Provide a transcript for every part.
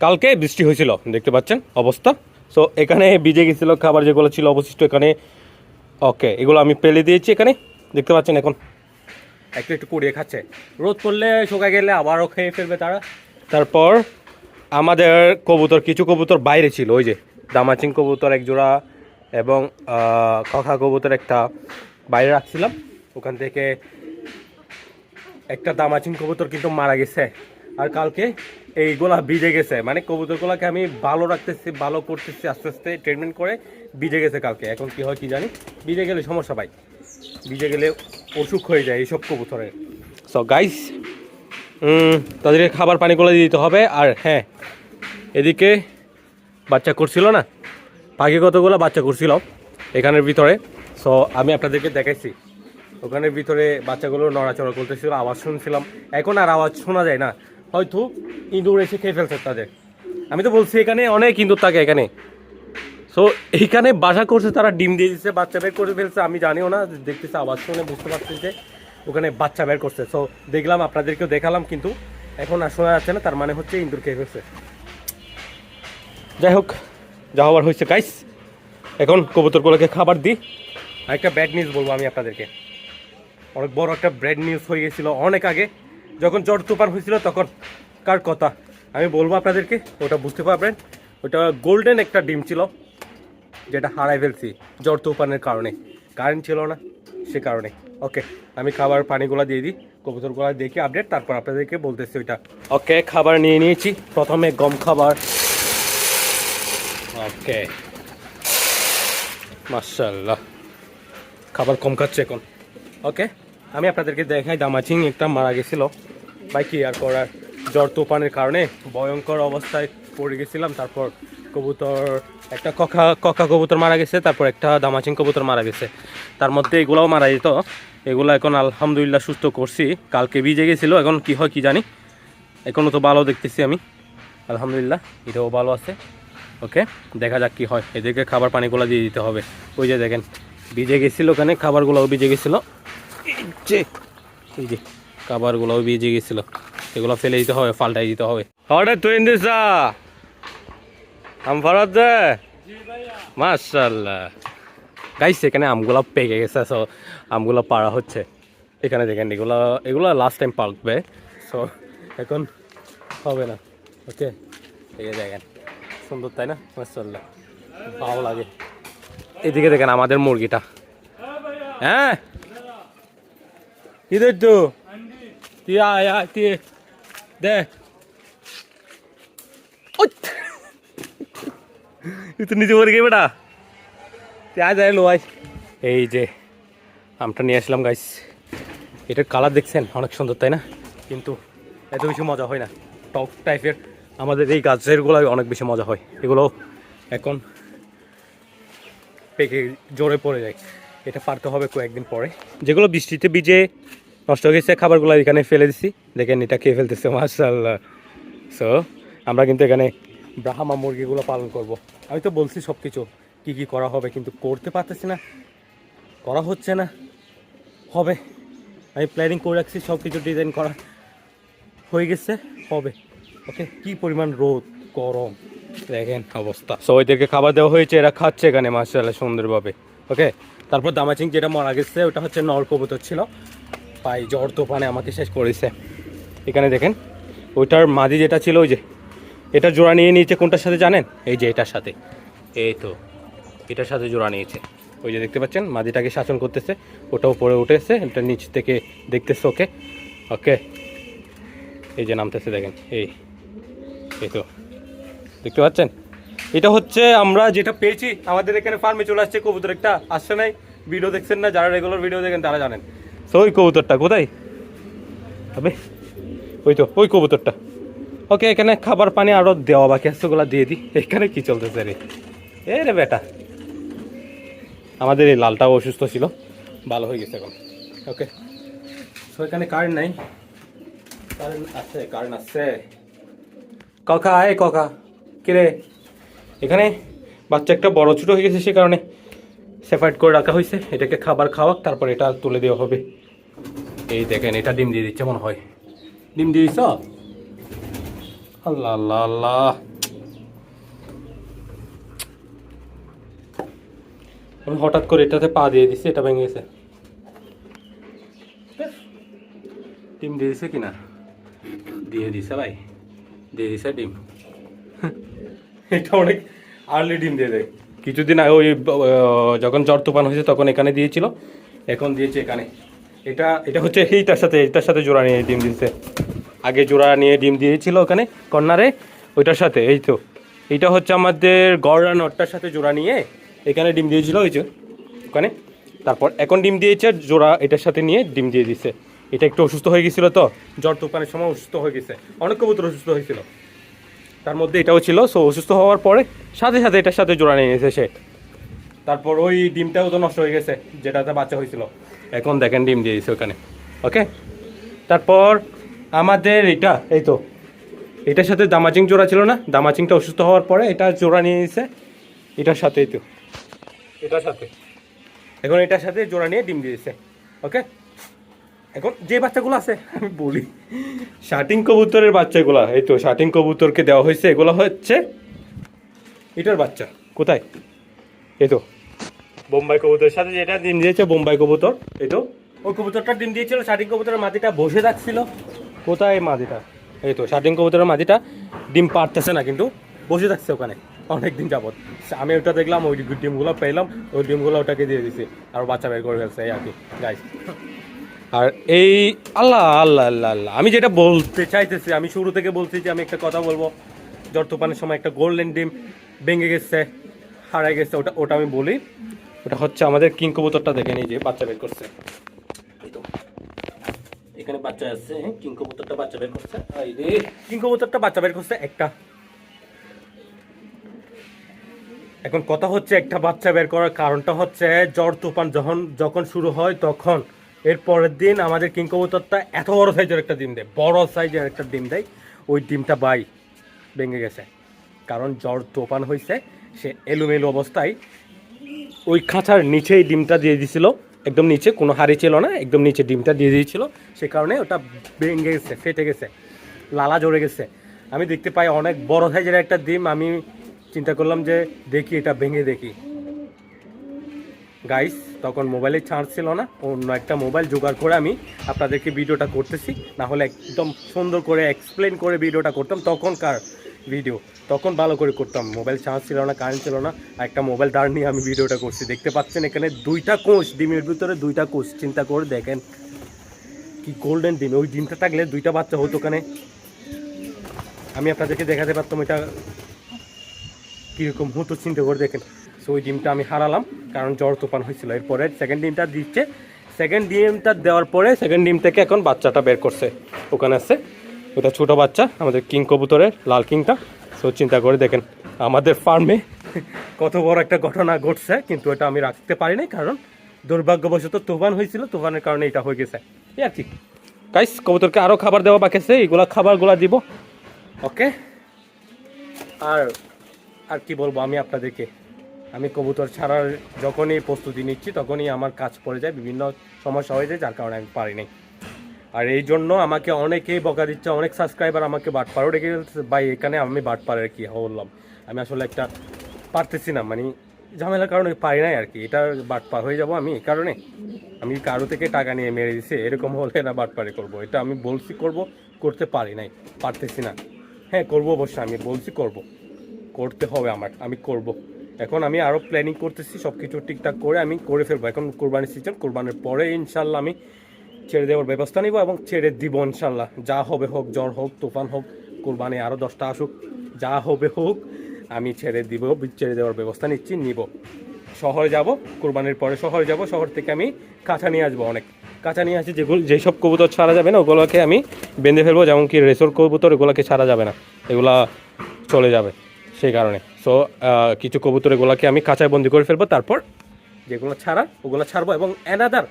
কালকে বৃষ্টি হয়েছিল, দেখতে পাচ্ছেন অবস্থা। সো এখানে ভিজে গেছিল খাবার যেগুলো ছিল অবশিষ্ট এখানে। ওকে, এগুলো আমি ফেলে দিয়েছি এখানে, দেখতে পাচ্ছেন। এখন একটু একটু কুড়িয়ে খাচ্ছে, রোদ পড়লে শুকায় গেলে আবারও খেয়ে ফেলবে তারা। তারপর আমাদের কবুতর, কিছু কবুতর বাইরে ছিল, ওই যে দামাচিং কবুতর এক জোড়া এবং খখা কবুতর একটা বাইরে রাখছিলাম। ওখান থেকে একটা দামাচিং কবুতর কিন্তু মারা গেছে। আর কালকে এইগুলা ভিজে গেছে, মানে কবুতরগুলোকে আমি ভালো রাখতেছি, ভালো করতেছি, আস্তে আস্তে ট্রিটমেন্ট করে ভিজে গেছে কালকে। এখন কি হয় কি জানি, ভিজে গেলে সমস্যা পাই, ভিজে গেলে অসুখ হয়ে যায় এইসব কবুতরের। সো গাইস, তাদেরকে খাবার পানিগুলো দিয়ে দিতে হবে। আর হ্যাঁ, এদিকে বাচ্চা করছিল না, পাখি কতগুলো বাচ্চা করছিল এখানের ভিতরে। সো আমি আপনাদেরকে দেখাইছি, ওখানের ভিতরে বাচ্চাগুলো নড়াচড়া করতেছিল, আওয়াজ শুনছিলাম। এখন আর আওয়াজ শোনা যায় না, হয়তো ইঁদুর এসে খেয়ে ফেলছে তাদের। আমি তো বলছি এখানে অনেক ইঁদুর থাকে এখানে। সো এইখানে বাসা করছে, তারা ডিম দিয়ে দিচ্ছে, বাচ্চা বের করে ফেলছে। আমি জানিও না, দেখতেছি আওয়াজ শুনে বুঝতে পারছি যে ওখানে বাচ্চা বের করছে। সো দেখলাম, আপনাদেরকেও দেখালাম, কিন্তু এখন আর শোনা যাচ্ছে না, তার মানে হচ্ছে ইঁদুর খেয়ে ফেলছে। যাই হোক, যা হওয়ার হয়েছে গাইস, এখন কবুতরগুলোকে খাবার দিই। আর একটা ব্যাড নিউজ বলবো আমি আপনাদেরকে, অনেক বড় একটা ব্যাড নিউজ হয়ে গেছিলো অনেক আগে, যখন ঝড় তুফান হয়েছিল তখন কার কথা আমি বলবো আপনাদেরকে, ওটা বুঝতে পারবেন। ওটা গোল্ডেন একটা ডিম ছিল, যেটা হারাই ফেলছি ঝড় তুফানের কারণে, কারেন্ট ছিল না সে কারণে। ওকে, আমি খাবার পানিগুলো দিয়ে দিই, কবুতরগুলো দেখি আপডেট, তারপর আপনাদেরকে বলতেছি ওইটা। ওকে, খাবার নিয়ে নিয়েছি, প্রথমে গম খাবার। ওকে, মাশাআল্লাহ, খাবার কম খাচ্ছে এখন। ওকে, আমি আপনাদেরকে দেখাই, দামাচিং একটা মারা গেছিল, ভাই কি আর করার, ঝড় তুফানের কারণে ভয়ঙ্কর অবস্থায় পড়ে গেছিলাম। তারপর কবুতর, একটা ককা কবুতর মারা গেছে, তারপর একটা দামাচিং কবুতর মারা গেছে, তার মধ্যে এগুলোও মারা যেত। এগুলো এখন আলহামদুলিল্লাহ সুস্থ করছি, কালকে ভিজে গেছিলো, এখন কি হয় কি জানি। এখনও তো ভালো দেখতেছি আমি, আলহামদুলিল্লাহ, এটাও ভালো আছে। ওকে, দেখা যাক কি হয়। এদেরকে খাবার পানিগুলো দিয়ে দিতে হবে। ওই যে দেখেন ভিজে গেছিলো, ওখানে খাবারগুলোও ভিজে গেছিলো, এই যে খাবারগুলোও ভিজে গেছিলো, এগুলো ফেলে দিতে হবে, পাল্টাই দিতে হবে। হঠাৎ তুই ইন্দিসা আম ফরাত দে, মাশাআল্লাহ গাইস, এখানে আমগুলো পেকে গেছে। সো আমগুলো পাড়া হচ্ছে এখানে, দেখেন এগুলো লাস্ট টাইম পাকবে, সো এখন হবে না। ওকে, এই যে দেখেন, সুন্দর তাই না, মাশাআল্লাহ, ভালো লাগে। এদিকে দেখেন আমাদের মুরগিটা, হ্যাঁ ইধর তো তুই আয় তুই দে, তুই তো নিজে মুরগি বেটা, তুই আয় যায় লো আয়। এই যে আমটা নিয়ে আসলাম গাইস, এটার কালার দেখছেন অনেক সুন্দর তাই না, কিন্তু এত বেশি মজা হয় না, টক টাইপের। আমাদের এই গাছেরগুলোই অনেক বেশি মজা হয়, এগুলো এখন পেকে জোরে পড়ে যায়। এটা পারতে হবে কয়েকদিন পরে। যেগুলো বৃষ্টিতে ভিজে নষ্ট হয়ে গেছে খাবারগুলো এখানে ফেলে দিছি, দেখেন এটা খেয়ে ফেলতেছে, মাশাআল্লাহ। সো আমরা কিন্তু এখানে ব্রাহ্মা মুরগিগুলো পালন করব। আমি তো বলছি সব কিছু কী কী করা হবে, কিন্তু করতে পারতেছি না, করা হচ্ছে না, হবে। আমি প্ল্যানিং করে রাখছি, সব কিছু ডিজাইন করা হয়ে গেছে, হবে। ওকে, কি পরিমাণ রোদ, গরম, দেখেন অবস্থা। সো ওইদেরকে খাবার দেওয়া হয়েছে, এরা খাচ্ছে এখানে মাশাআল্লাহ সুন্দরভাবে। ওকে, তারপর দামাচিং যেটা মারা গেছে ওটা হচ্ছে নর কবুতর ছিল, ভাই ঝড় তুফানে আমাকে শেষ করেছে। এখানে দেখেন ওইটার মাদি যেটা ছিল, ওই যে এটা জোড়া নিয়ে নিয়েছে, কোনটার সাথে জানেন, এই যে এটার সাথে, এই তো এটার সাথে জোড়া নিয়েছে। ওই যে দেখতে পাচ্ছেন মাদিটাকে শাসন করতেছে, ওটাও পরে উঠেছে, এটা নিচ থেকে দেখতেছে ওকে। ওকে, এই যে নামতেছে দেখেন, এই তো দেখতে পাচ্ছেন। এটা হচ্ছে আমরা যেটা পেয়েছি, আমাদের এখানে ফার্মে চলে আসছে কবুতর একটা, আসছে নাই, ভিডিও দেখছেন না, যারা রেগুলার ভিডিও দেখেন তারা জানেন। তো ওই কবুতরটা কোথায় হবে, ওই তো ওই কবুতরটা। ওকে, এখানে খাবার পানি আরও দেওয়া বাকি আছে, ওগুলো দিয়ে দিই। এখানে কি চলতেছে রে, এ রে বেটা, আমাদের এই লালটাও অসুস্থ ছিল, ভালো হয়ে গেছে এখন। ওকে, তো এখানে কারেন্ট নাই, কারেন্ট আছে, কারেন্ট আছে। কাকা আয়, কাকা কিরে, এখানে বাচ্চা একটা বড় ছোটো হয়ে গেছে, সে কারণে সেপারেট করে রাখা হয়েছে। এটাকে খাবার খাওয়াক, তারপর এটা তুলে দেওয়া হবে। এই দেখেন এটা ডিম দিয়ে দিচ্ছে মনে হয়, ডিম দিয়ে দিছ, আল্লাহ আল্লাহ আল্লাহ, আমি হঠাৎ করে এটাতে পা দিয়ে দিচ্ছি, এটা ভেঙে গেছে। ডিম দিয়ে দিছে কিনা, দিয়ে দিছে ভাই, দিয়ে দিছে ডিম। এটা অনেক আর্লি ডিম দিয়ে দেয়। কিছুদিন আগে ওই যখন জ্বর তুফান হয়েছে তখন এখানে দিয়েছিল, এখন দিয়েছে এখানে। এটা এটা হচ্ছে এটার সাথে জোড়া নিয়ে ডিম দিয়েছে। আগে জোড়া নিয়ে ডিম দিয়েছিল ওখানে কর্নারে, ওইটার সাথে। এই তো এটা হচ্ছে আমাদের গড়া নটটার সাথে জোড়া নিয়ে এখানে ডিম দিয়েছিল ওই যে ওখানে। তারপর এখন ডিম দিয়েছে জোড়া এটার সাথে নিয়ে ডিম দিয়ে দিচ্ছে। এটা একটু অসুস্থ হয়ে গেছিলো, তো জ্বর তুফানের সময় অসুস্থ হয়ে গেছে, অনেক কবুতর অসুস্থ হয়েছিল, তার মধ্যে এটাও ছিল। সো অসুস্থ হওয়ার পরে সাথে সাথে এটার সাথে জোড়া নিয়ে নিয়েছে সে। তারপর ওই ডিমটাও তো নষ্ট হয়ে গেছে যেটাতে বাচ্চা হয়েছিল, এখন দেখেন ডিম দিয়ে দিয়েছে ওখানে। ওকে, তারপর আমাদের এটা এই তো এটার সাথে দামাচিং জোড়া ছিল না, দামাচিংটা অসুস্থ হওয়ার পরে এটা জোড়া নিয়ে নিয়েছে এটার সাথে। এই তো এটার সাথে এখন এটার সাথে জোড়া নিয়ে ডিম দিয়েছে। ওকে, এখন যে বাচ্চাগুলো আছে আমি বলি, শার্টিং কবুতরের বাচ্চাগুলো, এই তো শার্টিং কবুতরকে দেওয়া হয়েছে। এগুলো হচ্ছে এটার বাচ্চা। কোথায়? এই তো বোম্বাই কবুতরের সাথে যেটা ডিম দিয়েছে, বোম্বাই কবুতর। এই তো ওই কবুতরটা ডিম দিয়েছিল, শার্টিং কবুতরের মাদিটা বসে থাকছিল। কোথায় মাদিটা? এই তো শার্টিং কবুতরের মাদিটা ডিম পারতেছে না, কিন্তু বসে থাকছে ওখানে অনেক দিন যাবত। আমি ওটা দেখলাম, ওই ডিমগুলো পেলাম, ওই ডিমগুলো ওটাকে দিয়ে দিছি, আর বাচ্চা বের করে ফেলছে, এই আর কি গাইস। আর এই আল্লাহ আল্লাহ আল্লাহ আল্লাহ, আমি যেটা বলতে চাইতেছি, আমি শুরু থেকে বলছি যে আমি একটা কথা বলবো, জ্বর তুফানের সময় একটা গোল্ডেন ডিম ভেঙে গেছে, হারাই গেছে, ওটা ওটা আমি বলি। ওটা হচ্ছে আমাদের কিং কবুতরটা, দেখেন এই যে বাচ্চা বের করছে, এখানে বাচ্চা আছে। কিং কবুতরটা বাচ্চা বের করছে, এই রে কিং কবুতরটা বাচ্চা বের করছে একটা। এখন কথা হচ্ছে একটা বাচ্চা বের করার কারণটা হচ্ছে জ্বর তুফান যখন শুরু হয় তখন এর পরের দিন আমাদের কিং কবুতরটা এত বড় সাইজের একটা ডিম দেয়, বড় সাইজের একটা ডিম দেয়। ওই ডিমটা বাই ভেঙে গেছে, কারণ জ্বর তুফান হয়েছে। সে এলোমেলো অবস্থায় ওই খাঁচার নিচেই ডিমটা দিয়ে দিয়েছিল, একদম নিচে, কোনো হাড়ি ছিল না, একদম নিচে ডিমটা দিয়ে দিয়েছিল। সে কারণে ওটা ভেঙে গেছে, ফেটে গেছে, লালা ঝরে গেছে। আমি দেখতে পাই অনেক বড় সাইজের একটা ডিম, আমি চিন্তা করলাম যে দেখি এটা ভেঙে দেখি। গাইস তখন মোবাইলে চার্জ ছিল না, অন্য একটা মোবাইল জোগাড় করে আমি আপনাদেরকে ভিডিওটা করতেছি, না হলে একদম সুন্দর করে এক্সপ্লেন করে ভিডিওটা করতাম। তখনকার ভিডিও তখন ভালো করে করতাম, মোবাইল চার্জ ছিল না, কারেন্ট ছিল না, একটা মোবাইল দাঁড় নিয়ে আমি ভিডিওটা করছি। দেখতে পাচ্ছেন এখানে দুইটা কোষ, ডিমের ভিতরে দুইটা কোষ, চিন্তা করে দেখেন কি গোল্ডেন ডিম। ওই ডিমটা থাকলে দুইটা বাচ্চা হতো ওখানে, আমি আপনাদেরকে দেখাতে পারতাম এটা কীরকম হতো, চিন্তা করে দেখেন। সো ওই ডিমটা আমি হারালাম কারণ জ্বর তুফান হয়েছিল। এরপরে সেকেন্ড ডিমটা দিচ্ছে, সেকেন্ড ডিমটা দেওয়ার পরে সেকেন্ড ডিম থেকে এখন বাচ্চাটা বের করছে, ওখানে আছে ওটা ছোটো বাচ্চা আমাদের কিং কবুতরের, লাল কিংটা। সো চিন্তা করে দেখেন আমাদের ফার্মে কত বড় একটা ঘটনা ঘটছে, কিন্তু এটা আমি রাখতে পারি নাই কারণ দুর্ভাগ্যবশত তুফান হয়েছিল, তুফানের কারণে এটা হয়ে গেছে। এই আর কি গাইস, কবুতরকে আরও খাবার দেওয়া বাকি আছে, এইগুলা খাবারগুলা দিব। ওকে, আর আর কি বলবো আমি আপনাদেরকে, আমি কবুতর ছাড়ার যখনই প্রস্তুতি নিচ্ছি তখনই আমার কাজ পড়ে যায়, বিভিন্ন সমস্যা হয়ে যায়, যার কারণে আমি পারি নাই। আর এই জন্য আমাকে অনেকেই বকা দিচ্ছে, অনেক সাবস্ক্রাইবার আমাকে বাটপারও ডেকে গেছে। ভাই এখানে আমি বাটপারের কি বললাম, আমি আসলে একটা পারতেছি না, মানে ঝামেলার কারণে পারি নাই আর কি। এটা বাটপার হয়ে যাব আমি, এই কারণে আমি কারো থেকে টাকা নিয়ে মেরে দিছি, এরকম হলে না বাটপারি করব। এটা আমি বলছি করব, করতে পারি নাই, পারতেছি না। হ্যাঁ করবো অবশ্যই, আমি বলছি করব, করতে হবে আমার, আমি করব। এখন আমি আরও প্ল্যানিং করতেছি, সব কিছু ঠিকঠাক করে আমি করে ফেলবো। এখন কোরবানির সিজন, কোরবানির পরে ইনশাল্লাহ আমি ছেড়ে দেওয়ার ব্যবস্থা নিব এবং ছেড়ে দিব ইনশাল্লাহ। যা হবে হোক, জ্বর হোক, তুফান হোক, কোরবানি আরও 10টা আসুক, যা হবে হোক আমি ছেড়ে দিব, ছেড়ে দেওয়ার ব্যবস্থা নিব। শহরে যাব, কোরবানির পরে শহরে যাব, শহর থেকে আমি কাঁচা নিয়ে আসবো, অনেক কাঁচা নিয়ে আসি, যেসব কবুতর ছাড়া যাবে না ওগুলোকে আমি বেঁধে ফেলবো, যেমন কি রেসর কবুতর, এগুলোকে ছাড়া যাবে না, এগুলা চলে যাবে সেই কারণে। সো কিছু কবুতর এগুলোকে আমি কাঁচায় বন্দি করে ফেলবো, তারপর যেগুলো ছাড়ার ওগুলো ছাড়বো এবং অ্যানাদার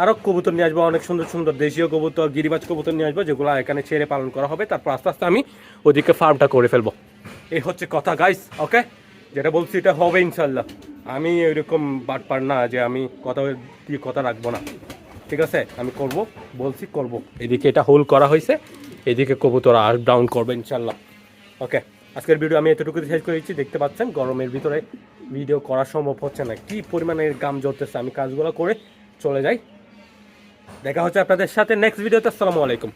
আরও কবুতর নিয়ে আসবো, অনেক সুন্দর সুন্দর দেশীয় কবুতর, গিরিবাজ কবুতর নিয়ে আসবো, যেগুলো এখানে ছেড়ে পালন করা হবে। তারপর আস্তে আস্তে আমি ওদিকে ফার্মটা করে ফেলবো। এই হচ্ছে কথা গাইস। ওকে, যেটা বলছি এটা হবে ইনশাল্লাহ। আমি এরকম বাটপার না যে আমি কথা রাখবো না, ঠিক আছে? আমি করব, বলছি করব। এদিকে এটা হোল করা হয়েছে, এদিকে কবুতর আর ডাউন করবে ইনশাল্লাহ। ওকে, আজকের ভিডিও আমি এতটুকু শেষ করেছি। দেখতে পাচ্ছেন গরমের ভিতরে ভিডিও করা সম্ভব হচ্ছে না, কি পরিমাণে গাম জ্বলতেছে। আমি কাজগুলো করে চলে যাই, দেখা হচ্ছে আপনাদের সাথে নেক্সট ভিডিওতে। আসসালামু আলাইকুম।